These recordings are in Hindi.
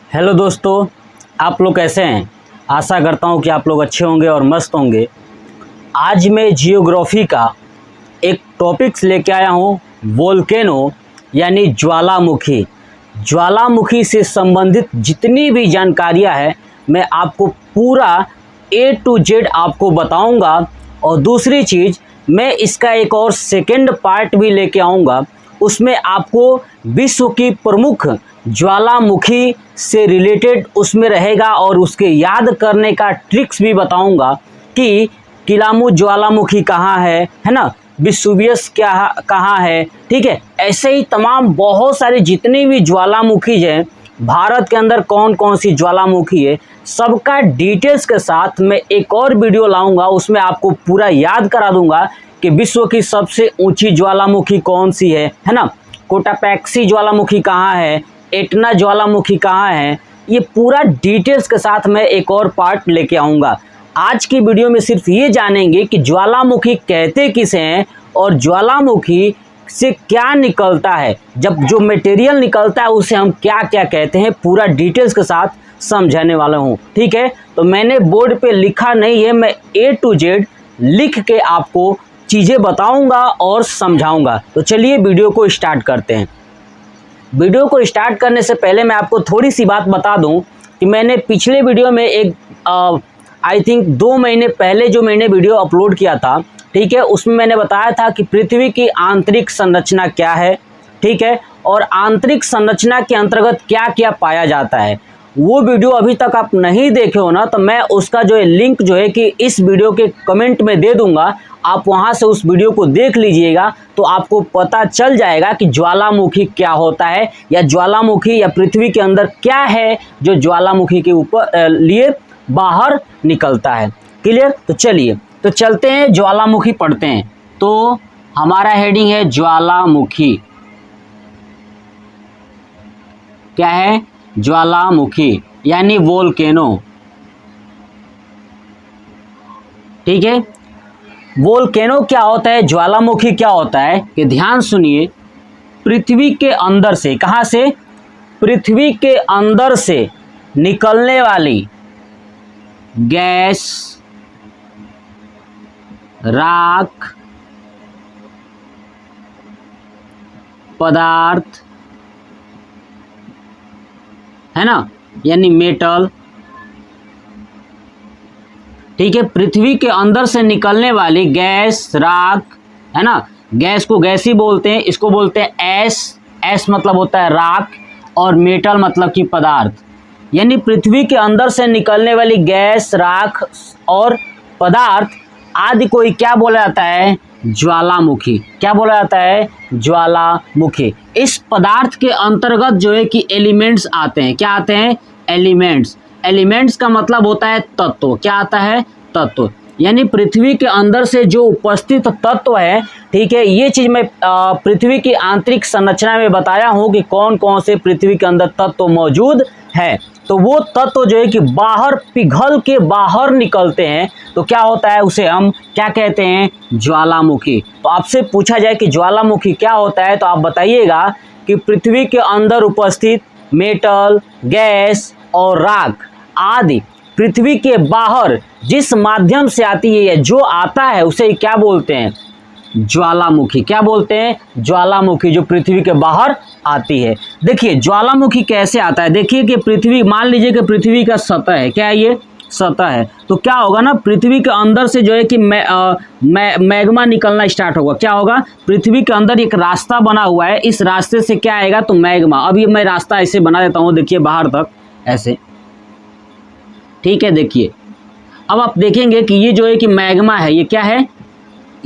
हेलो दोस्तों, आप लोग कैसे हैं। आशा करता हूं कि आप लोग अच्छे होंगे और मस्त होंगे। आज मैं जियोग्राफी का एक टॉपिक्स लेके आया हूं, वोल्केनो यानी ज्वालामुखी। ज्वालामुखी से संबंधित जितनी भी जानकारियां हैं मैं आपको पूरा A to Z आपको बताऊंगा। और दूसरी चीज़, मैं इसका एक और सेकेंड पार्ट भी लेके आऊँगा, उसमें आपको विश्व की प्रमुख ज्वालामुखी से रिलेटेड उसमें रहेगा और उसके याद करने का ट्रिक्स भी बताऊंगा कि किलामू ज्वालामुखी कहाँ है ना, विसुवियस क्या कहाँ है। ठीक है, ऐसे ही तमाम बहुत सारे जितनी भी ज्वालामुखी हैं भारत के अंदर, कौन कौन सी ज्वालामुखी है, सबका डिटेल्स के साथ मैं एक और वीडियो लाऊंगा। उसमें आपको पूरा याद करा दूंगा कि विश्व की सबसे ऊंची ज्वालामुखी कौन सी है ना, कोटापैक्सी ज्वालामुखी कहाँ है, एटना ज्वालामुखी कहाँ है, ये पूरा डिटेल्स के साथ मैं एक और पार्ट लेके आऊँगा। आज की वीडियो में सिर्फ ये जानेंगे कि ज्वालामुखी कहते किसे हैं और ज्वालामुखी से क्या निकलता है, जब जो मटेरियल निकलता है उसे हम क्या क्या कहते हैं, पूरा डिटेल्स के साथ समझाने वाला हूँ। ठीक है, तो मैंने बोर्ड पे लिखा नहीं है, मैं A to Z लिख के आपको चीज़ें बताऊंगा और समझाऊंगा। तो चलिए वीडियो को स्टार्ट करते हैं। वीडियो को स्टार्ट करने से पहले मैं आपको थोड़ी सी बात बता दूं कि मैंने पिछले वीडियो में एक आई थिंक 2 महीने पहले जो मैंने वीडियो अपलोड किया था, ठीक है, उसमें मैंने बताया था कि पृथ्वी की आंतरिक संरचना क्या है, ठीक है, और आंतरिक संरचना के अंतर्गत क्या क्या पाया जाता है। वो वीडियो अभी तक आप नहीं देखे हो ना, तो मैं उसका जो है लिंक जो है कि इस वीडियो के कमेंट में दे दूंगा, आप वहां से उस वीडियो को देख लीजिएगा तो आपको पता चल जाएगा कि ज्वालामुखी क्या होता है, या ज्वालामुखी या पृथ्वी के अंदर क्या है जो ज्वालामुखी के ऊपर लिए बाहर निकलता है। क्लियर? तो चलिए तो चलते हैं, ज्वालामुखी पढ़ते हैं। तो हमारा हेडिंग है ज्वालामुखी। क्या है? ज्वालामुखी यानी वोल्केनो। ठीक है, वोल्केनो क्या होता है, ज्वालामुखी क्या होता है कि ध्यान सुनिए, पृथ्वी के अंदर से, कहां से? पृथ्वी के अंदर से निकलने वाली गैस, राख, पदार्थ है ना, यानी मेटल। ठीक है, पृथ्वी के अंदर से निकलने वाली गैस, राख है ना, गैस को गैस ही बोलते हैं, इसको बोलते हैं एस मतलब होता है राख, और मेटल मतलब कि पदार्थ। यानी पृथ्वी के अंदर से निकलने वाली गैस, राख और पदार्थ आदि को ही क्या बोला जाता है? ज्वालामुखी। क्या बोला जाता है? ज्वालामुखी। इस पदार्थ के अंतर्गत जो है कि एलिमेंट्स आते हैं। क्या आते हैं? एलिमेंट्स। एलिमेंट्स का मतलब होता है तत्व। क्या आता है? तत्व। यानी पृथ्वी के अंदर से जो उपस्थित तत्व है, ठीक है, ये चीज मैं पृथ्वी की आंतरिक संरचना में बताया हूं कि कौन कौन से पृथ्वी के अंदर तत्व मौजूद है। तो वो तत्व जो है कि बाहर पिघल के बाहर निकलते हैं, तो क्या होता है, उसे हम क्या कहते हैं? ज्वालामुखी। तो आपसे पूछा जाए कि ज्वालामुखी क्या होता है, तो आप बताइएगा कि पृथ्वी के अंदर उपस्थित मेटल, गैस और राख आदि पृथ्वी के बाहर जिस माध्यम से आती है या जो आता है उसे क्या बोलते हैं? ज्वालामुखी। क्या बोलते हैं? ज्वालामुखी, जो पृथ्वी के बाहर आती है। देखिए ज्वालामुखी कैसे आता है। देखिए कि पृथ्वी, मान लीजिए कि पृथ्वी का सतह है, क्या है ये? सतह है। तो क्या होगा ना, पृथ्वी के अंदर से जो है कि मैग्मा निकलना स्टार्ट होगा। क्या होगा? पृथ्वी के अंदर एक रास्ता बना हुआ है, इस रास्ते से क्या आएगा? तो मैग्मा। अब ये मैं रास्ता ऐसे बना देता हूँ, देखिए बाहर तक ऐसे। ठीक है, देखिए अब आप देखेंगे कि ये जो है कि मैग्मा है, ये क्या है?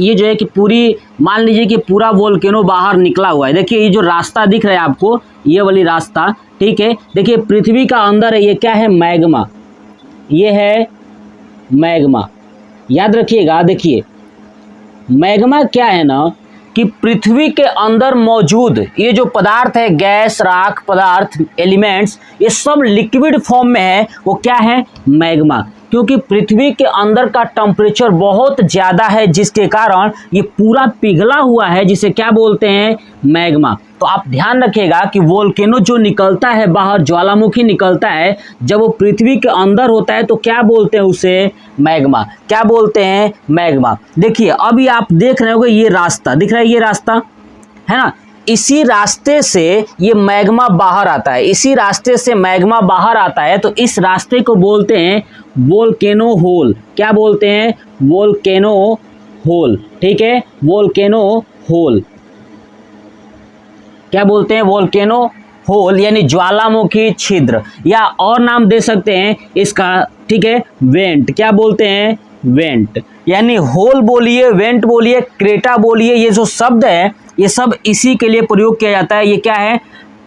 ये जो है कि पूरी, मान लीजिए कि पूरा वोल्केनो बाहर निकला हुआ है। देखिए ये जो रास्ता दिख रहा है आपको, ये वाली रास्ता, ठीक है, देखिए पृथ्वी का अंदर है, ये क्या है? मैग्मा। ये है मैग्मा, याद रखिएगा। देखिए मैग्मा क्या है ना, कि पृथ्वी के अंदर मौजूद ये जो पदार्थ है, गैस, राख, पदार्थ, एलिमेंट्स, ये सब लिक्विड फॉर्म में है। वो क्या है? मैग्मा। क्योंकि पृथ्वी के अंदर का टेम्परेचर बहुत ज़्यादा है, जिसके कारण ये पूरा पिघला हुआ है, जिसे क्या बोलते हैं? मैग्मा। तो आप ध्यान रखिएगा कि वोल्केनो जो निकलता है बाहर, ज्वालामुखी निकलता है, जब वो पृथ्वी के अंदर होता है तो क्या बोलते हैं उसे? मैग्मा। क्या बोलते हैं? मैग्मा। देखिए अभी आप देख रहे होंगे ये रास्ता दिख रहा है, ये रास्ता है ना, इसी रास्ते से ये मैग्मा बाहर आता है, इसी रास्ते से मैग्मा बाहर आता है। तो इस रास्ते को बोलते हैं वोल्केनो होल। क्या बोलते हैं? Volcano hole. ठीक है, वोल्केनो होल। क्या बोलते हैं? वोल्केनो होल यानी ज्वालामुखी छिद्र, या और नाम दे सकते हैं इसका, ठीक है, वेंट। क्या बोलते हैं? वेंट। यानी होल बोलिए, वेंट बोलिए, क्रेटा बोलिए, ये जो शब्द है ये सब इसी के लिए प्रयोग किया जाता है। ये क्या है?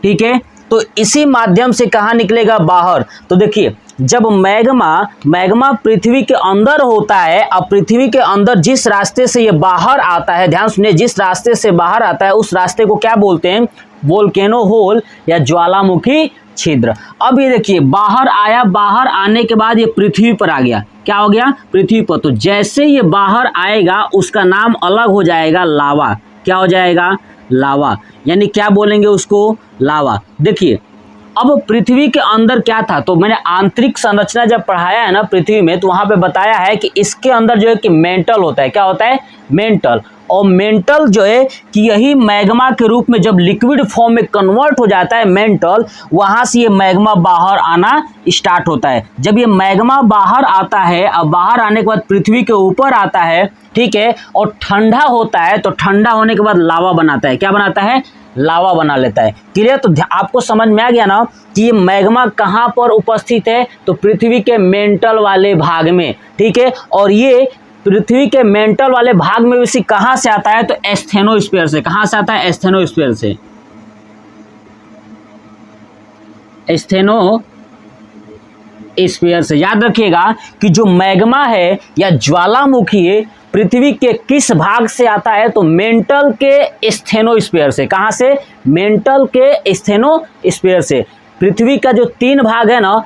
ठीक है, तो इसी माध्यम से कहाँ निकलेगा? बाहर। तो देखिए जब मैग्मा पृथ्वी के अंदर होता है, अब पृथ्वी के अंदर जिस रास्ते से ये बाहर आता है, ध्यान सुनिए, जिस रास्ते से बाहर आता है उस रास्ते को क्या बोलते हैं? वोल्केनो होल या ज्वालामुखी छिद्र। अब ये देखिए बाहर आया, बाहर आने के बाद ये पृथ्वी पर आ गया। क्या हो गया? पृथ्वी पर। तो जैसे ये बाहर आएगा उसका नाम अलग हो जाएगा, लावा। क्या हो जाएगा? लावा। यानी क्या बोलेंगे उसको? लावा। देखिए अब पृथ्वी के अंदर क्या था, तो मैंने आंतरिक संरचना जब पढ़ाया है ना पृथ्वी में, तो वहां पे बताया है कि इसके अंदर जो है कि मेंटल होता है। क्या होता है? मेंटल। और मेंटल जो है कि यही मैग्मा के रूप में जब लिक्विड फॉर्म में कन्वर्ट हो जाता है मेंटल, वहां से ये मैग्मा बाहर आना स्टार्ट होता है। जब ये मैग्मा बाहर आता है, अब बाहर आने के बाद पृथ्वी के ऊपर आता है, ठीक है, और ठंडा होता है, तो ठंडा होने के बाद लावा बनाता है। क्या बनाता है? लावा बना लेता है। क्लियर? तो आपको समझ में आ गया ना कि ये मैग्मा कहाँ पर उपस्थित है? तो पृथ्वी के मेंटल वाले भाग में। ठीक है, और ये पृथ्वी के मेंटल वाले भाग में वैसे कहाँ से आता है? तो एस्थेनोस्फीयर से। कहाँ से आता है? एस्थेनोस्फीयर से। एस्थेनोस्फीयर से। याद रखिएगा कि जो मैग्मा है या ज्वालामुखी है पृथ्वी के किस भाग से आता है? तो मेंटल के एस्थेनोस्फीयर से। कहाँ से? मेंटल के एस्थेनोस्फीयर से। पृथ्वी का जो 3 भाग है ना,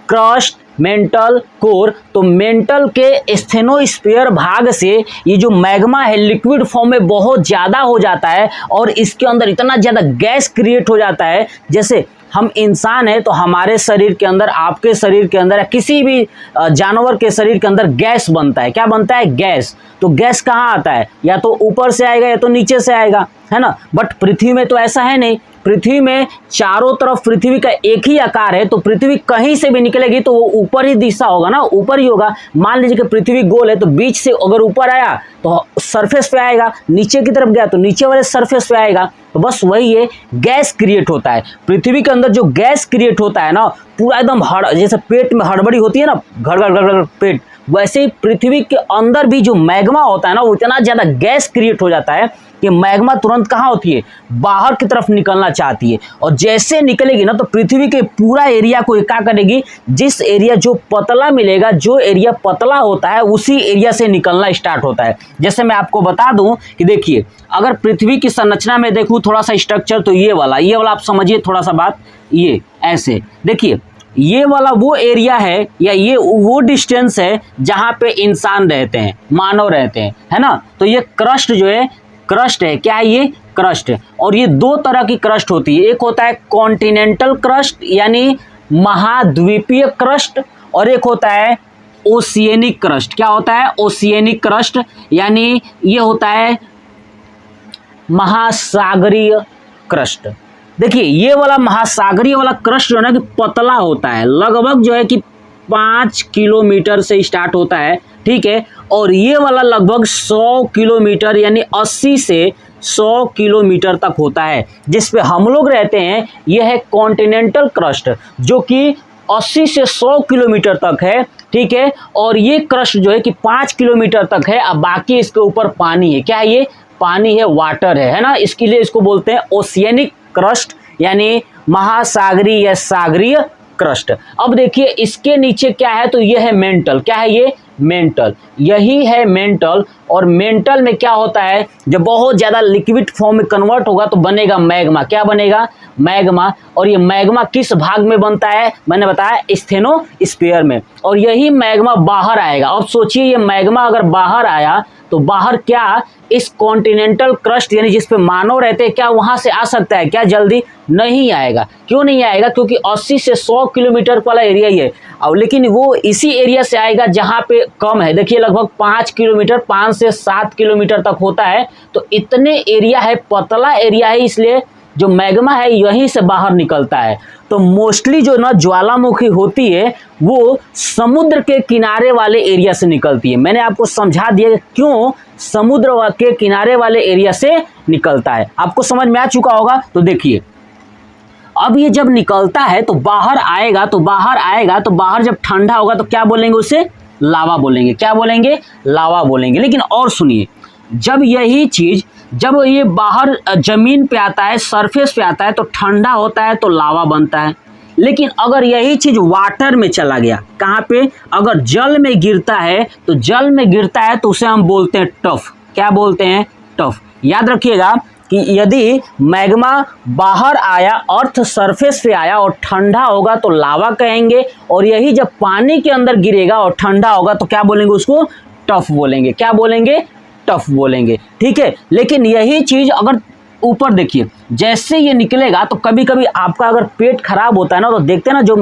क्रस्ट, मेंटल, कोर, तो मेंटल के एस्थेनोस्फीयर भाग से ये जो मैग्मा है लिक्विड फॉर्म में बहुत ज़्यादा हो जाता है और इसके अंदर इतना ज़्यादा गैस क्रिएट हो जाता है। जैसे हम इंसान है तो हमारे शरीर के अंदर, आपके शरीर के अंदर या किसी भी जानवर के शरीर के अंदर गैस बनता है। क्या बनता है? गैस। तो गैस कहाँ आता है? या तो ऊपर से आएगा या तो नीचे से आएगा, है ना। बट पृथ्वी में तो ऐसा है नहीं। पृथ्वी में चारों तरफ पृथ्वी का एक ही आकार है, तो पृथ्वी कहीं से भी निकलेगी तो वो ऊपर ही दिशा होगा ना, ऊपर ही होगा। मान लीजिए कि पृथ्वी गोल है तो बीच से अगर ऊपर आया तो सरफेस पे आएगा, नीचे की तरफ गया तो नीचे वाले सरफेस पे आएगा। तो बस वही है, गैस क्रिएट होता है पृथ्वी के अंदर। जो गैस क्रिएट होता है ना, पूरा एकदम जैसे पेट में हड़बड़ी होती है ना, घड़ घड़ घड़ घड़ पेट, वैसे ही पृथ्वी के अंदर भी जो मैग्मा होता है ना, वो इतना ज़्यादा गैस क्रिएट हो जाता है कि मैग्मा तुरंत कहाँ होती है? बाहर की तरफ निकलना चाहती है। और जैसे निकलेगी ना तो पृथ्वी के पूरा एरिया को क्या करेगी? जिस एरिया जो पतला मिलेगा, जो एरिया पतला होता है उसी एरिया से निकलना स्टार्ट होता है। जैसे मैं आपको बता दूं कि देखिए अगर पृथ्वी की संरचना में देखूं थोड़ा सा स्ट्रक्चर, तो ये वाला आप समझिए थोड़ा सा बात। ये ऐसे देखिए, ये वाला वो एरिया है या ये वो डिस्टेंस है जहाँ पे इंसान रहते हैं, मानव रहते हैं, है ना। तो ये क्रस्ट जो है, क्रस्ट है। क्या है? ये क्रस्ट है। और ये 2 तरह की क्रस्ट होती है। एक होता है कॉन्टिनेंटल क्रस्ट यानी महाद्वीपीय क्रस्ट, और एक होता है ओशियनिक क्रस्ट। क्या होता है? ओशियनिक क्रस्ट यानी ये होता है महासागरीय क्रस्ट। देखिए ये वाला महासागरीय वाला क्रस्ट जो है ना कि पतला होता है, लगभग जो है कि 5 किलोमीटर से स्टार्ट होता है, ठीक है। और ये वाला लगभग 100 किलोमीटर यानी 80 से 100 किलोमीटर तक होता है, जिस पे हम लोग रहते हैं। यह है कॉन्टिनेंटल क्रस्ट जो कि 80 से 100 किलोमीटर तक है, ठीक है। और ये क्रस्ट जो है कि 5 किलोमीटर तक है। अब बाकी इसके ऊपर पानी है। क्या है? ये पानी है, वाटर है ना। इसके लिए इसको बोलते हैं ओशियनिक क्रस्ट यानी महासागरीय या सागरीय क्रस्ट। अब देखिए इसके नीचे क्या है? तो ये है मेंटल। क्या है? ये मेंटल, यही है मेंटल। और मेंटल में क्या होता है? जब बहुत ज़्यादा लिक्विड फॉर्म में कन्वर्ट होगा तो बनेगा मैग्मा। क्या बनेगा? मैग्मा। और ये मैग्मा किस भाग में बनता है? मैंने बताया एस्थेनोस्फीयर में। और यही मैग्मा बाहर आएगा। अब सोचिए ये मैग्मा अगर बाहर आया तो बाहर क्या इस कॉन्टिनेंटल क्रस्ट यानी जिस पे मानव रहते हैं क्या वहां से आ सकता है? क्या जल्दी नहीं आएगा। क्यों नहीं आएगा? क्योंकि 80 से 100 किलोमीटर वाला एरिया ही है। अब लेकिन वो इसी एरिया से आएगा जहां पे कम है। देखिए लगभग 5 किलोमीटर, 5 से 7 किलोमीटर तक होता है। तो इतने एरिया है, पतला एरिया है, इसलिए जो मैग्मा है यहीं से बाहर निकलता है। तो मोस्टली जो ना ज्वालामुखी होती है वो समुद्र के किनारे वाले एरिया से निकलती है। मैंने आपको समझा दिया क्यों समुद्र के किनारे वाले एरिया से निकलता है, आपको समझ में आ चुका होगा। तो देखिए अब ये जब निकलता है तो बाहर आएगा, तो बाहर जब ठंडा होगा तो क्या बोलेंगे उसे? लावा बोलेंगे। क्या बोलेंगे? लावा बोलेंगे। लेकिन और सुनिए, जब यही चीज जब ये बाहर जमीन पे आता है, सरफेस पे आता है तो ठंडा होता है तो लावा बनता है। लेकिन अगर यही चीज वाटर में चला गया, कहाँ पे? अगर जल में गिरता है तो उसे हम बोलते हैं टफ। क्या बोलते हैं? टफ। याद रखिएगा कि यदि मैग्मा बाहर आया, अर्थ सरफेस पे आया और ठंडा होगा तो लावा कहेंगे, और यही जब पानी के अंदर गिरेगा और ठंडा होगा तो क्या बोलेंगे उसको? टफ बोलेंगे। क्या बोलेंगे? टफ बोलेंगे। ठीक है। लेकिन यही चीज अगर ऊपर देखिए, जैसे ये निकलेगा तो कभी कभी आपका अगर पेट खराब होता है ना, तो देखते हैं ना जो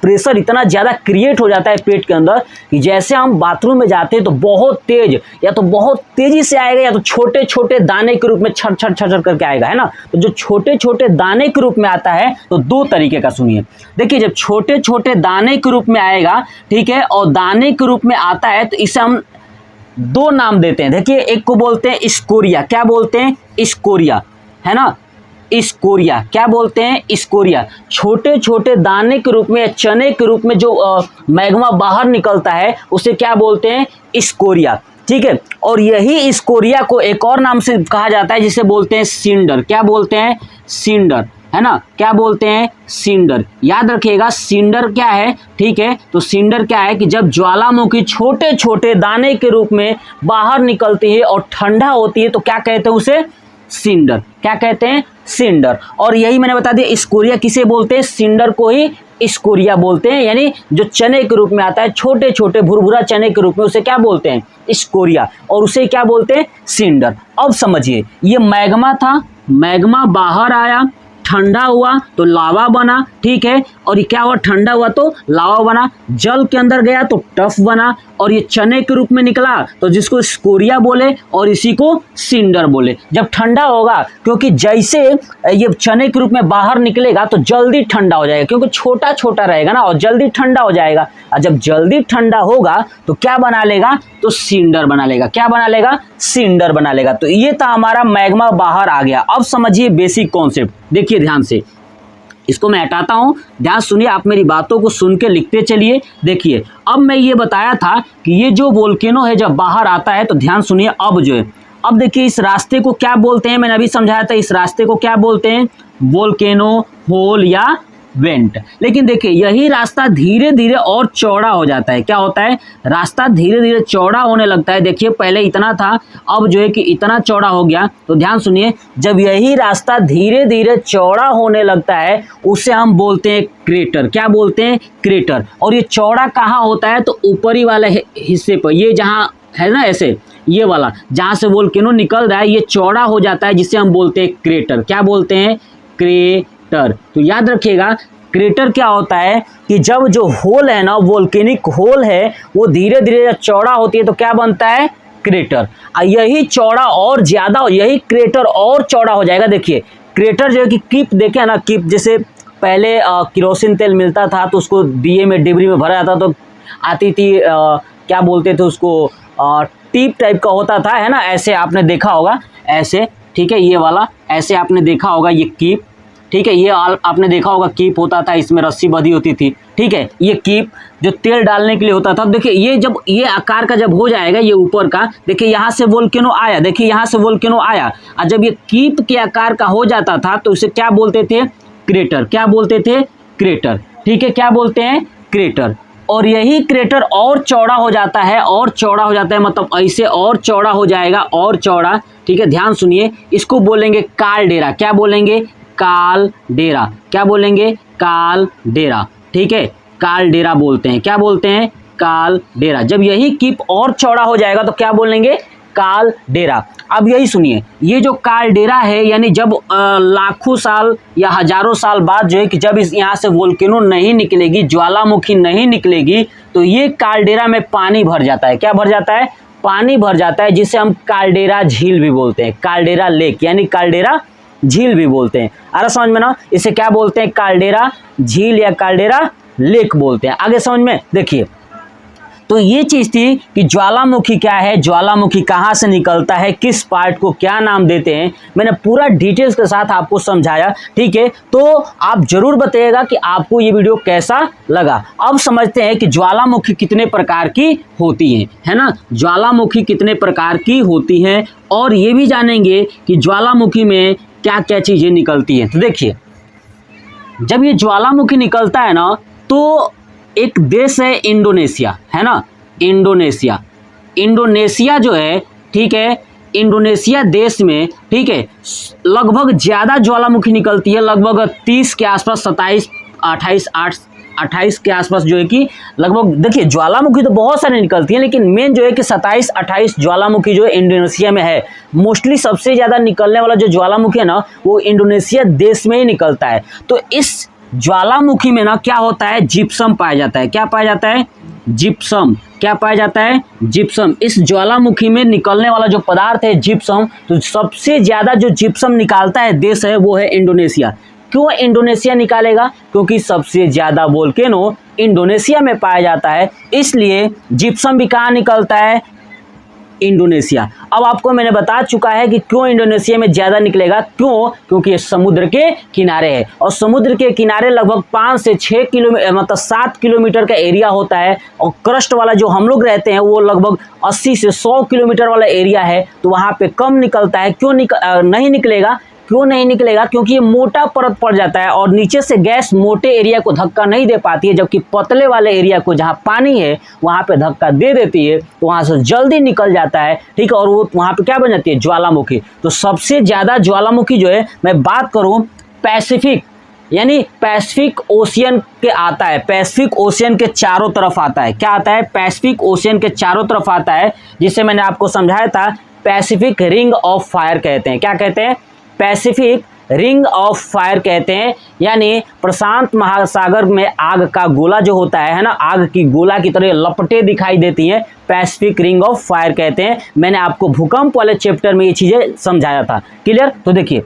प्रेशर इतना ज़्यादा क्रिएट हो जाता है पेट के अंदर कि जैसे हम बाथरूम में जाते हैं तो बहुत तेज, या तो बहुत तेजी से आएगा या तो छोटे छोटे दाने के रूप में छर छर छर छर करके आएगा, है ना। तो जो छोटे छोटे दाने के रूप में आता है तो दो तरीके का सुनिए। देखिए जब छोटे छोटे दाने के रूप में आएगा, ठीक है, और दाने के रूप में आता है तो इसे हम दो नाम देते हैं। देखिए एक को बोलते हैं स्कोरिया। क्या बोलते हैं? स्कोरिया, है ना। स्कोरिया क्या बोलते हैं? स्कोरिया। छोटे छोटे दाने के रूप में या चने के रूप में जो मैग्मा बाहर निकलता है उसे क्या बोलते हैं? स्कोरिया। ठीक है। और यही स्कोरिया को एक और नाम से कहा जाता है जिसे बोलते हैं सिंडर। क्या बोलते हैं? सिंडर, है ना। क्या बोलते हैं? सिंडर। याद रखिएगा सिंडर क्या है। ठीक है। तो सिंडर क्या है कि जब ज्वालामुखी छोटे छोटे दाने के रूप में बाहर निकलती है और ठंडा होती है तो क्या कहते हैं उसे? सिंडर। क्या कहते हैं? सिंडर। और यही मैंने बता दिया स्कोरिया किसे बोलते हैं? सिंडर को ही स्कोरिया बोलते हैं। यानी जो चने के रूप में आता है, छोटे छोटे भुरभुरा चने के रूप में, उसे क्या बोलते हैं? स्कोरिया। और उसे क्या बोलते हैं? सिंडर। अब समझिए ये मैग्मा था, मैग्मा बाहर आया, ठंडा हुआ तो लावा बना। ठीक है। और ये क्या हुआ? ठंडा हुआ तो लावा बना। जल के अंदर गया तो टफ बना, और ये चने के रूप में निकला तो जिसको स्कोरिया बोले और इसी को सिंडर बोले। जब ठंडा होगा, क्योंकि जैसे ये चने के रूप में बाहर निकलेगा तो जल्दी ठंडा हो जाएगा, क्योंकि छोटा छोटा रहेगा ना, और जल्दी ठंडा हो जाएगा। और जब जल्दी ठंडा होगा तो क्या बना लेगा? तो सिंडर बना लेगा। क्या बना लेगा? सिंडर बना लेगा। तो ये था हमारा मैग्मा बाहर आ गया। अब समझिए बेसिक कॉन्सेप्ट, देखिए ध्यान से, इसको मैं हटाता हूं, ध्यान सुनिए, आप मेरी बातों को सुन के लिखते चलिए। देखिए अब मैं ये बताया था कि ये जो वोल्केनो है जब बाहर आता है तो ध्यान सुनिए। अब जो है, अब देखिए इस रास्ते को क्या बोलते हैं? मैंने अभी समझाया था इस रास्ते को क्या बोलते हैं? वोल्केनो होल या वेंट। लेकिन देखिए यही रास्ता धीरे धीरे और चौड़ा हो जाता है। क्या होता है? रास्ता धीरे धीरे चौड़ा होने लगता है। देखिए पहले इतना था, अब जो है कि इतना चौड़ा हो गया। तो ध्यान सुनिए, जब यही रास्ता धीरे धीरे चौड़ा होने लगता है उसे हम बोलते हैं क्रेटर। क्या बोलते हैं? क्रेटर। और ये चौड़ा कहाँ होता है? तो ऊपरी वाले हिस्से पर, ये जहाँ है ना ऐसे, ये वाला जहाँ से वोल्केनो निकल रहा है ये चौड़ा हो जाता है, जिसे हम बोलते हैं क्रेटर। क्या बोलते हैं? क्रेटर। तो याद रखिएगा क्रेटर क्या होता है कि जब जो होल है ना, वोल्केनिक होल है, वो धीरे धीरे जब चौड़ा होती है तो क्या बनता है? क्रेटर। यही चौड़ा और ज्यादा, यही क्रेटर और चौड़ा हो जाएगा। देखिए क्रेटर जो है कि कीप देखे ना, कीप जैसे पहले केरोसिन तेल मिलता था तो उसको दिए में, डिबरी में भरा जाता तो आती थी, क्या बोलते थे उसको, टीप टाइप का होता था, है ना। ऐसे आपने देखा होगा, ऐसे। ठीक है। ये वाला ऐसे आपने देखा होगा, ये कीप। ठीक है। ये आपने देखा होगा कीप होता था, इसमें रस्सी बंधी होती थी। ठीक है। ये कीप जो तेल डालने के लिए होता था। देखिए ये जब ये आकार का जब हो जाएगा, ये ऊपर का, देखिए यहाँ से वोल्केनो आया, देखिए यहाँ से वोल्केनो आया, और जब ये कीप के आकार का हो जाता था तो इसे क्या बोलते थे? क्रेटर। क्या बोलते थे? क्रेटर। ठीक है। क्या बोलते हैं? क्रेटर। और यही क्रेटर और चौड़ा हो जाता है, और चौड़ा हो जाता है, मतलब ऐसे और चौड़ा हो जाएगा, और चौड़ा। ठीक है। ध्यान सुनिए, इसको बोलेंगे कालडेरा। क्या बोलेंगे? कालडेरा। क्या बोलेंगे? कालडेरा। ठीक है। कालडेरा बोलते हैं। क्या बोलते हैं? कालडेरा। जब यही कीप और चौड़ा हो जाएगा तो क्या बोलेंगे? कालडेरा। अब यही सुनिए, ये जो कालडेरा है यानी जब लाखों साल या हजारों साल बाद जो है कि जब इस यहाँ से वोल्केनो नहीं निकलेगी, ज्वालामुखी नहीं निकलेगी, तो ये कालडेरा में पानी भर जाता है। क्या भर जाता है? पानी भर जाता है, जिसे हम कालडेरा झील भी बोलते हैं, कालडेरा लेक यानी कालडेरा झील भी बोलते हैं। आ रहा समझ में ना? इसे क्या बोलते हैं? कालडेरा झील या कालडेरा लेक बोलते हैं। आगे समझ में देखिए, तो ये चीज थी कि ज्वालामुखी क्या है, ज्वालामुखी कहाँ से निकलता है, किस पार्ट को क्या नाम देते हैं, मैंने पूरा डिटेल्स के साथ आपको समझाया। ठीक है, तो आप जरूर बताइएगा कि आपको ये वीडियो कैसा लगा। अब समझते हैं कि ज्वालामुखी कितने प्रकार की होती हैं, है ना? ज्वालामुखी कितने प्रकार की होती हैं, और ये भी जानेंगे कि ज्वालामुखी में क्या क्या चीजें निकलती हैं। तो देखिए, जब ये ज्वालामुखी निकलता है ना, तो एक देश है इंडोनेशिया, है ना? इंडोनेशिया, इंडोनेशिया जो है, ठीक है, इंडोनेशिया देश में, ठीक है, लगभग ज़्यादा ज्वालामुखी निकलती है, लगभग 30 के आसपास, 27, 28 के आसपास जो है कि लगभग, देखिए ज्वालामुखी तो बहुत सारे निकलती है, लेकिन मेन जो है कि 27-28 ज्वालामुखी जो है इंडोनेशिया में है। मोस्टली सबसे ज़्यादा निकलने वाला जो ज्वालामुखी है ना, वो इंडोनेशिया देश में ही निकलता है। तो इस ज्वालामुखी में ना क्या होता है? जिप्सम पाया जाता है। क्या पाया जाता है? जिप्सम। क्या पाया जाता है? जिप्सम। इस ज्वालामुखी में निकलने वाला जो पदार्थ है जिप्सम, तो सबसे ज़्यादा जो जिप्सम निकालता है देश है वो है इंडोनेशिया। क्यों इंडोनेशिया निकालेगा? क्योंकि सबसे ज़्यादा वोल्केनो इंडोनेशिया में पाया जाता है, इसलिए जिप्सम भी कहाँ निकलता है? इंडोनेशिया। अब आपको मैंने बता चुका है कि क्यों इंडोनेशिया में ज़्यादा निकलेगा। क्यों? क्योंकि ये समुद्र के किनारे है, और समुद्र के किनारे लगभग 5 से 6 किलोमीटर, मतलब 7 किलोमीटर का एरिया होता है, और क्रस्ट वाला जो हम लोग रहते हैं वो लगभग 80 से 100 किलोमीटर वाला एरिया है, तो वहाँ पे कम निकलता है। क्यों नहीं निकलेगा? क्यों नहीं निकलेगा? क्योंकि ये मोटा परत पड़ जाता है, और नीचे से गैस मोटे एरिया को धक्का नहीं दे पाती है, जबकि पतले वाले एरिया को जहाँ पानी है वहाँ पे धक्का दे देती है, तो वहाँ से जल्दी निकल जाता है। ठीक है, और वो वहाँ पे क्या बन जाती है? ज्वालामुखी। तो सबसे ज़्यादा ज्वालामुखी जो है, मैं बात करूँ पैसिफिक, यानी पैसिफिक ओशियन के आता है, पैसिफिक ओशियन के चारों तरफ आता है। क्या आता है? पैसिफिक ओशियन के चारों तरफ आता है, जिसे मैंने आपको समझाया था पैसिफिक रिंग ऑफ फायर कहते हैं। क्या कहते हैं? पैसिफिक रिंग ऑफ फायर कहते हैं, यानी प्रशांत महासागर में आग का गोला जो होता है ना, आग की गोला की तरह लपटें दिखाई देती हैं, पैसिफिक रिंग ऑफ फायर कहते हैं। मैंने आपको भूकंप वाले चैप्टर में ये चीज़ें समझाया था। क्लियर? तो देखिए,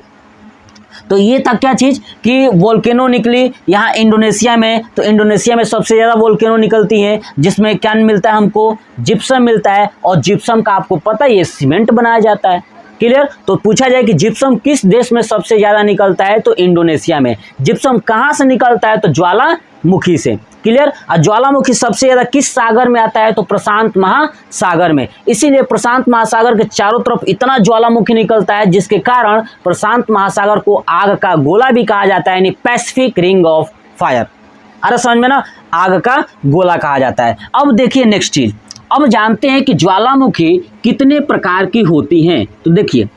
तो ये तक क्या चीज़ कि वोल्केनो निकली यहाँ इंडोनेशिया में, तो इंडोनेशिया में सबसे ज़्यादा वोल्केनो निकलती है, जिसमें क्या मिलता है हमको? जिप्सम मिलता है, और जिप्सम का आपको पता है ये सीमेंट बनाया जाता है। क्लियर? तो पूछा जाए कि जिप्सम किस देश में सबसे ज़्यादा निकलता है, तो इंडोनेशिया में। जिप्सम कहाँ से निकलता है? तो ज्वालामुखी से। क्लियर? और ज्वालामुखी सबसे ज़्यादा किस सागर में आता है? तो प्रशांत महासागर में। इसीलिए प्रशांत महासागर के चारों तरफ इतना ज्वालामुखी निकलता है, जिसके कारण प्रशांत महासागर को आग का गोला भी कहा जाता है, यानी पैसिफिक रिंग ऑफ फायर। अरे समझ में ना? आग का गोला कहा जाता है। अब देखिए नेक्स्ट चीज़, अब जानते हैं कि ज्वालामुखी कितने प्रकार की होती हैं। तो देखिए,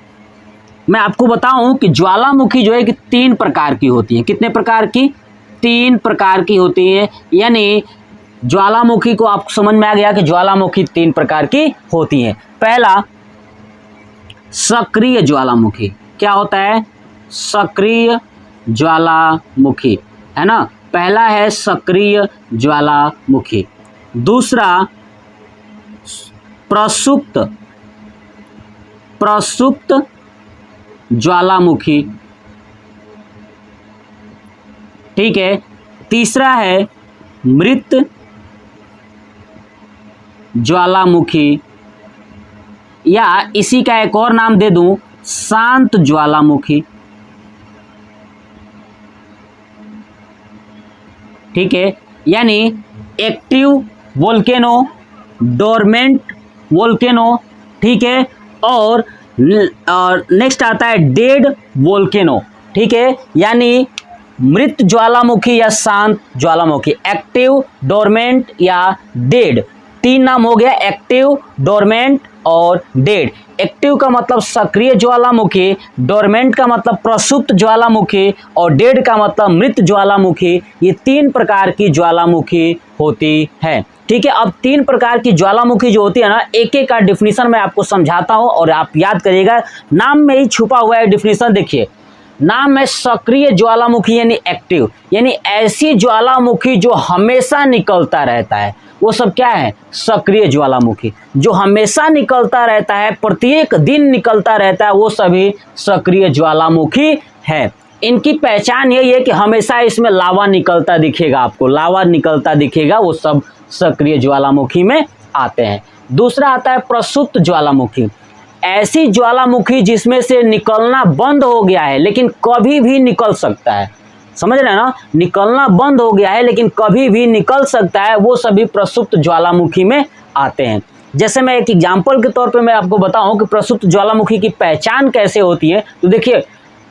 मैं आपको बताऊं कि ज्वालामुखी जो है कि 3 प्रकार की होती हैं। कितने प्रकार की? 3 प्रकार की होती हैं, यानी ज्वालामुखी को आपको समझ में आ गया कि ज्वालामुखी 3 प्रकार की होती हैं। पहला, सक्रिय ज्वालामुखी। क्या होता है? सक्रिय ज्वालामुखी, है ना? पहला है सक्रिय ज्वालामुखी। दूसरा प्रसुप्त ज्वालामुखी। ठीक है। तीसरा है मृत ज्वालामुखी, या इसी का एक और नाम दे दूं, शांत ज्वालामुखी। ठीक है, यानी एक्टिव वोल्केनो, डोरमेंट वोल्केनो। ठीक है, और नेक्स्ट आता है डेड वोल्केनो। ठीक है, यानी मृत ज्वालामुखी या शांत ज्वालामुखी, एक्टिव, डोरमेंट या डेड। 3 नाम हो गया, एक्टिव, डोरमेंट और डेड। एक्टिव का मतलब सक्रिय ज्वालामुखी, डोरमेंट का मतलब प्रसुप्त ज्वालामुखी और डेड का मतलब मृत ज्वालामुखी। ये 3 प्रकार की ज्वालामुखी होती है। ठीक है, अब 3 प्रकार की ज्वालामुखी जो होती है ना, एक एक का डिफिनीशन मैं आपको समझाता हूं और आप याद करिएगा। नाम में ही छुपा हुआ है डिफिनीशन। देखिए, नाम है सक्रिय ज्वालामुखी यानी एक्टिव, यानी ऐसी ज्वालामुखी जो हमेशा निकलता रहता है, वो सब क्या है? सक्रिय ज्वालामुखी। जो हमेशा निकलता रहता है, प्रत्येक दिन निकलता रहता है, वो सभी सक्रिय ज्वालामुखी है। इनकी पहचान यही है कि हमेशा इसमें लावा निकलता दिखेगा, आपको लावा निकलता दिखेगा, वो सब सक्रिय ज्वालामुखी में आते हैं। दूसरा आता है प्रसुप्त ज्वालामुखी। ऐसी ज्वालामुखी जिसमें से निकलना बंद हो गया है लेकिन कभी भी निकल सकता है। समझ रहे हैं ना? निकलना बंद हो गया है लेकिन कभी भी निकल सकता है, वो सभी प्रसुप्त ज्वालामुखी में आते हैं। जैसे मैं एक एग्जाम्पल के तौर पे मैं आपको बताऊं कि प्रसुप्त ज्वालामुखी की पहचान कैसे होती है, तो देखिए,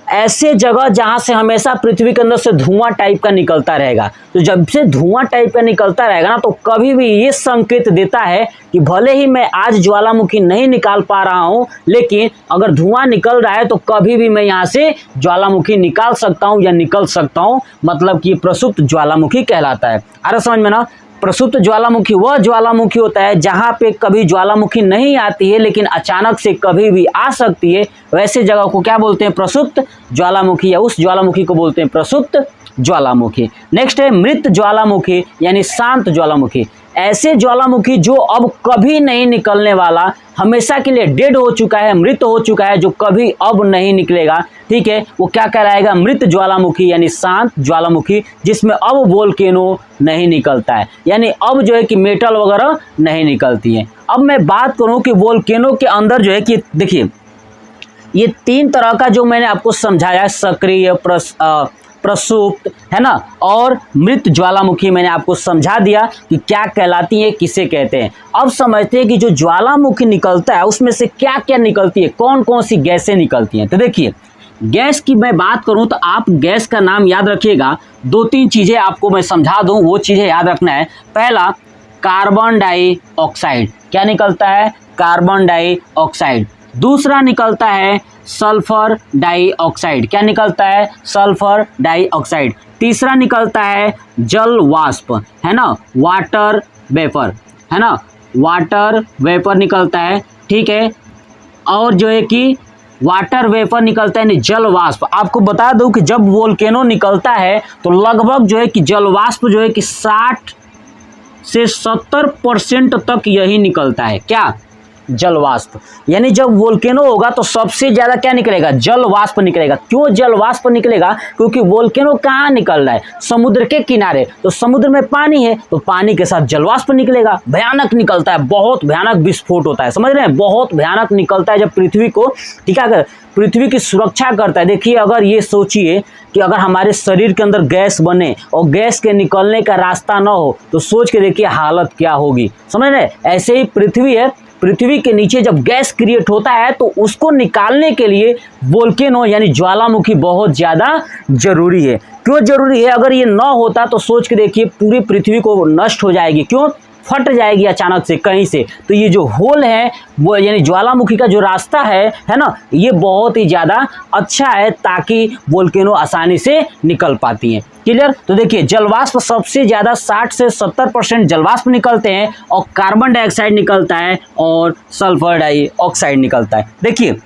ऐसे जगह जहां से हमेशा पृथ्वी के अंदर से धुआं टाइप का निकलता रहेगा, तो जब से धुआं टाइप का निकलता रहेगा ना, तो कभी भी ये संकेत देता है कि भले ही मैं आज ज्वालामुखी नहीं निकाल पा रहा हूं, लेकिन अगर धुआं निकल रहा है तो कभी भी मैं यहां से ज्वालामुखी निकाल सकता हूं या निकल सकता हूं, मतलब कि प्रसुप्त ज्वालामुखी कहलाता है। आ रहा समझ में ना? प्रसुप्त ज्वालामुखी वह ज्वालामुखी होता है जहां पे कभी ज्वालामुखी नहीं आती है लेकिन अचानक से कभी भी आ सकती है, वैसे जगह को क्या बोलते हैं? प्रसुप्त ज्वालामुखी, या उस ज्वालामुखी को बोलते हैं प्रसुप्त ज्वालामुखी। नेक्स्ट है मृत ज्वालामुखी यानी शांत ज्वालामुखी। ऐसे ज्वालामुखी जो अब कभी नहीं निकलने वाला, हमेशा के लिए डेड हो चुका है, मृत हो चुका है, जो कभी अब नहीं निकलेगा, ठीक है, वो क्या कहलाएगा? मृत ज्वालामुखी यानी शांत ज्वालामुखी, जिसमें अब वोल्केनो नहीं निकलता है, यानी अब जो है कि मेटल वगैरह नहीं निकलती है। अब मैं बात करूं कि वोल्केनो के अंदर जो है कि देखिए, ये 3 तरह का जो मैंने आपको समझाया, सक्रिय, प्रसुप्त, है ना, और मृत ज्वालामुखी, मैंने आपको समझा दिया कि क्या कहलाती है, किसे कहते हैं। अब समझते हैं कि जो ज्वालामुखी निकलता है उसमें से क्या क्या निकलती है, कौन कौन सी गैसें निकलती हैं। तो देखिए, गैस की मैं बात करूं तो आप गैस का नाम याद रखिएगा। 2-3 चीज़ें आपको मैं समझा दूं, वो चीज़ें याद रखना है। पहला, कार्बन डाइऑक्साइड। क्या निकलता है? Carbon dioxide. दूसरा निकलता है सल्फर डाइऑक्साइड। क्या निकलता है? Sulphur dioxide. तीसरा निकलता है जल वाष्प, है ना, वाटर वेपर, है ना, वाटर वेपर निकलता है, ठीक है। और जो है कि वाटर वेपर निकलता है, जल वाष्प। आपको बता दूं कि जब वोल्केनो निकलता है तो लगभग जो है कि जल वाष्प जो है कि 60 से 70% तक यही निकलता है। क्या? जल वाष्प। यानी जब वोल्केनो होगा तो सबसे ज्यादा क्या निकलेगा? जल वाष्प निकलेगा। क्यों जल वाष्प निकलेगा? क्योंकि वोल्केनो कहाँ निकल रहा है? समुद्र के किनारे, तो समुद्र में पानी है तो पानी के साथ जल वाष्प निकलेगा। भयानक निकलता है, बहुत भयानक विस्फोट होता है, समझ रहे हैं? बहुत भयानक निकलता है जब पृथ्वी को, ठीक है, पृथ्वी की सुरक्षा करता है। देखिए, अगर ये सोचिए कि अगर हमारे शरीर के अंदर गैस बने और गैस के निकलने का रास्ता ना हो, तो सोच के देखिए हालत क्या होगी, समझ रहे? ऐसे ही पृथ्वी है, पृथ्वी के नीचे जब गैस क्रिएट होता है तो उसको निकालने के लिए वोल्केनो यानी ज्वालामुखी बहुत ज़्यादा जरूरी है। क्यों जरूरी है? अगर ये ना होता तो सोच के देखिए पूरी पृथ्वी को नष्ट हो जाएगी। क्यों? फट जाएगी अचानक से कहीं से। तो ये जो होल है वो यानी ज्वालामुखी का जो रास्ता है ना, ये बहुत ही ज़्यादा अच्छा है ताकि वोल्केनो आसानी से निकल पाती हैं। क्लियर? तो देखिए, जलवाष्प सबसे ज़्यादा 60 से 70% जलवाष्प निकलते हैं और कार्बन डाइऑक्साइड निकलता है और सल्फर डाइऑक्साइड निकलता है। देखिए,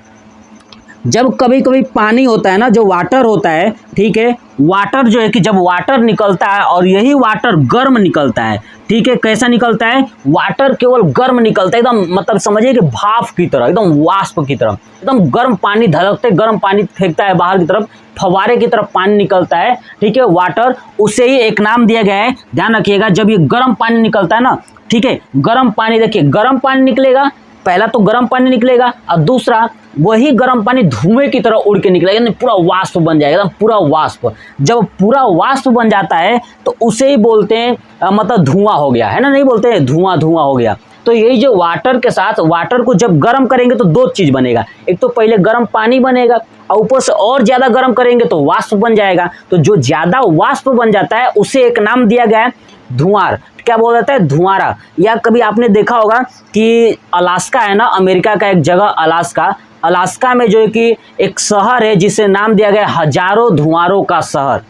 जब कभी कभी पानी होता है ना, जो वाटर होता है, ठीक है, वाटर जो है कि जब वाटर निकलता है और यही वाटर गर्म निकलता है, ठीक है, कैसा निकलता है? वाटर केवल गर्म निकलता है, एकदम मतलब समझिए कि भाप की तरह, एकदम वाष्प की तरह, एकदम गर्म पानी, धड़कते गर्म पानी फेंकता है बाहर की तरफ, फव्वारे की तरफ पानी निकलता है, ठीक है, वाटर, उसे ही एक नाम दिया गया है। ध्यान रखिएगा, जब ये गर्म पानी निकलता है ना, ठीक है, गर्म पानी, देखिए गर्म पानी निकलेगा, पहला तो गर्म पानी निकलेगा और दूसरा वही गर्म पानी धुएं की तरह उड़ के निकलेगा, यानी पूरा वाष्प बन जाएगा, एकदम पूरा वाष्प। जब पूरा वाष्प बन जाता है तो उसे ही बोलते हैं मतलब धुआं हो गया, है ना, नहीं बोलते हैं धुआं धुआं हो गया। तो यही जो वाटर के साथ, वाटर को जब गर्म करेंगे तो दो चीज़ बनेगा, एक तो पहले गर्म पानी बनेगा और ऊपर से और ज़्यादा गर्म करेंगे तो वाष्प बन जाएगा। तो जो ज़्यादा वाष्प बन जाता है उसे एक नाम दिया गया है धुआर। क्या बोला जाता है? धुआरा। या कभी आपने देखा होगा कि अलास्का है ना, अमेरिका का एक जगह अलास्का, अलास्का में जो है कि एक शहर है जिसे नाम दिया गया हजारों धुआरों का शहर।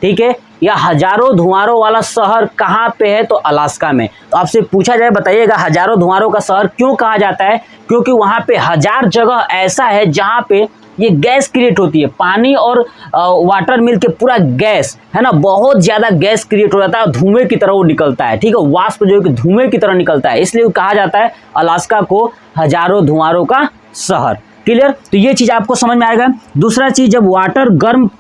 ठीक है, या हजारों धुआरों वाला शहर कहाँ पे है? तो अलास्का में। तो आपसे पूछा जाए, बताइएगा हजारों धुआरों का शहर क्यों कहा जाता है? क्योंकि वहाँ पे 1000 जगह ऐसा है जहाँ पे ये गैस क्रिएट होती है, पानी और वाटर मिल के पूरा गैस है ना, बहुत ज़्यादा गैस क्रिएट हो जाता है, धुएं की तरह वो निकलता है। ठीक है, वाष्प जो है कि धुएं की तरह निकलता है, इसलिए कहा जाता है अलास्का को हजारों धुआरों का शहर। क्लियर? तो ये चीज़ आपको समझ में आएगा। दूसरा चीज़, जब वाटर गर्म,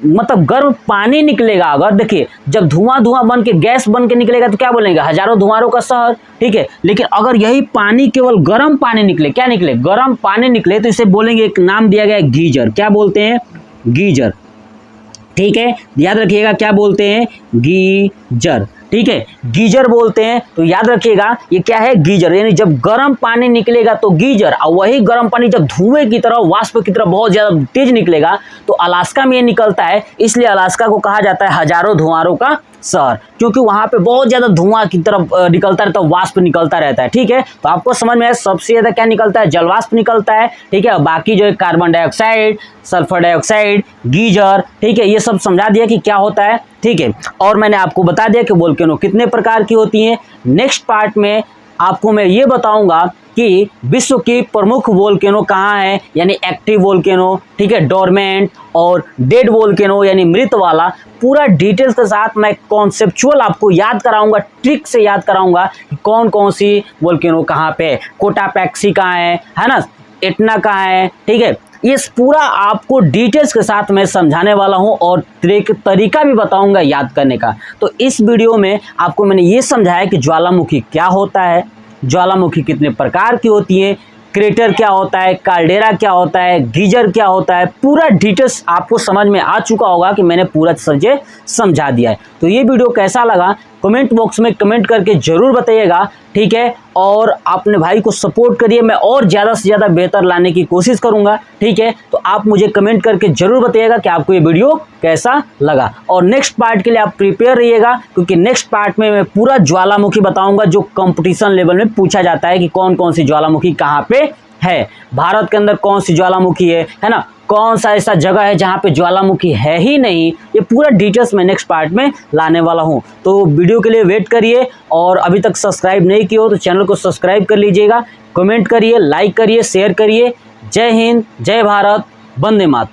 मतलब गर्म पानी निकलेगा, अगर देखिए जब धुआं धुआं बन के गैस बन के निकलेगा तो क्या बोलेंगे? हजारों धुआरों का शहर। ठीक है, लेकिन अगर यही पानी केवल गर्म पानी निकले, क्या निकले? गर्म पानी निकले, तो इसे बोलेंगे, एक नाम दिया गया है गीजर। क्या बोलते हैं? गीजर। ठीक है, याद रखिएगा, क्या बोलते हैं? गीजर। ठीक है, गीजर बोलते हैं। तो याद रखिएगा ये क्या है? गीजर। यानी जब गर्म पानी निकलेगा तो गीजर, और वही गर्म पानी जब धुएं की तरह, वाष्प की तरह बहुत ज्यादा तेज निकलेगा तो अलास्का में ये निकलता है, इसलिए अलास्का को कहा जाता है हजारों धुआरों का शहर, क्योंकि वहां पे बहुत ज्यादा धुआं की तरफ निकलता रहता है, वाष्प निकलता रहता है। ठीक है, तो आपको समझ में आया सबसे ज्यादा क्या निकलता है? जलवाष्प निकलता है। ठीक है, बाकी जो है carbon dioxide, sulphur dioxide, geyser. ठीक है, ये सब समझा दिया कि क्या होता है। ठीक है, और मैंने आपको बता दिया कि वोल्केनो कितने प्रकार की होती हैं। नेक्स्ट पार्ट में आपको मैं ये बताऊंगा कि विश्व की प्रमुख वोल्केनो कहाँ है, यानी एक्टिव वोल्केनो, ठीक है, डोरमेंट और डेड वोल्केनो यानी मृत वाला। पूरा डिटेल्स के साथ मैं कॉन्सेप्चुअल आपको याद कराऊंगा, ट्रिक से याद कराऊंगा कि कौन कौन सी वोल्केनो कहाँ पे है, कोटापैक्सी कहाँ है ना, एटना कहाँ है। ठीक है, ये पूरा आपको डिटेल्स के साथ मैं समझाने वाला हूं और तरीका भी बताऊंगा याद करने का। तो इस वीडियो में आपको मैंने ये समझाया कि ज्वालामुखी क्या होता है, ज्वालामुखी कितने प्रकार की होती है, क्रेटर क्या होता है, काल्डेरा क्या होता है, गीजर क्या होता है, पूरा डिटेल्स आपको समझ में आ चुका होगा कि मैंने पूरा सब्जेक्ट समझा दिया है। तो ये वीडियो कैसा लगा कमेंट बॉक्स में कमेंट करके ज़रूर बताइएगा। ठीक है, और अपने भाई को सपोर्ट करिए, मैं और ज़्यादा से ज़्यादा बेहतर लाने की कोशिश करूँगा। ठीक है, तो आप मुझे कमेंट करके ज़रूर बताइएगा कि आपको ये वीडियो कैसा लगा, और नेक्स्ट पार्ट के लिए आप प्रिपेयर रहिएगा, क्योंकि नेक्स्ट पार्ट में मैं पूरा ज्वालामुखी बताऊँगा जो कंपटीशन लेवल में पूछा जाता है कि कौन कौन सी ज्वालामुखी कहाँ पे है, भारत के अंदर कौन सी ज्वालामुखी है ना, कौन सा ऐसा जगह है जहाँ पे ज्वालामुखी है ही नहीं। ये पूरा डिटेल्स मैं नेक्स्ट पार्ट में लाने वाला हूँ। तो वीडियो के लिए वेट करिए, और अभी तक सब्सक्राइब नहीं किया हो तो चैनल को सब्सक्राइब कर लीजिएगा, कमेंट करिए, लाइक करिए, शेयर करिए। जय हिंद, जय भारत, वंदे मातरम।